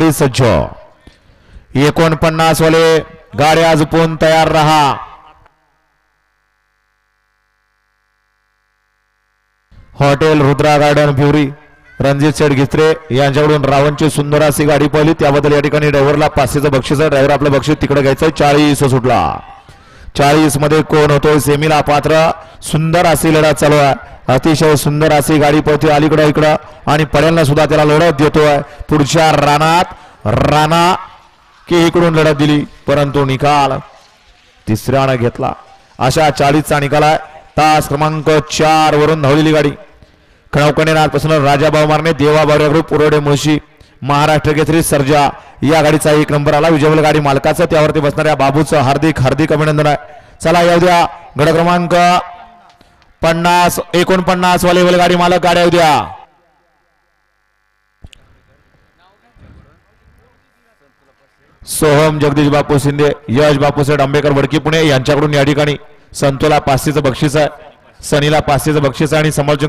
गाडी सज्ज 49 वाले गाड्या झुपून तयार रहा. हॉटेल रुद्रा गार्डन फ्युरी रणजित शेठ घित्रे यांच्याकडून रावणची सुंदर अशी गाडी पळली त्याबद्दल या ठिकाणी ड्रायव्हरला 500चं बक्षीस आहे. ड्रायव्हर आपलं बक्षीस तिकडे घ्यायचं. 40 सुटला. 40 मध्ये कोण होतोय सेमीला पात्र. सुंदर अशी लढत चालू आहे. अतिशय सुंदर अशी गाडी पळते अलीकडे इकडं आणि पडेलना सुद्धा त्याला लढत देतोय. पुढच्या रानात राणा की इकडून लढत दिली परंतु निकाल तिसऱ्याने घेतला. अशा 40चा निकाल आहे. तास क्रमांक 4 वरून धावलेली गाडी खणावकणे नाथपासून राजाभाऊ मारणे देवा बावऱ्या ग्रुप पुरोडे मुळशी महाराष्ट्र केसरी सर्जा या गाडीचा 1 नंबर आला. विजयवल गाडी मालकाचं त्यावरती बसणाऱ्या बाबूचं हार्दिक हार्दिक अभिनंदन आहे. चला येऊ द्या गड क्रमांक 49 वाले गाडी मालक गाड्या येऊ द्या. सोहम जगदीश बापू शिंदे यश बापूसेठ आंबेकर वडकी पुणे यांच्याकडून या ठिकाणी संतोला 500चं बक्षीस आहे. सनीला 500चं बक्षीस आहे आणि समोरच्या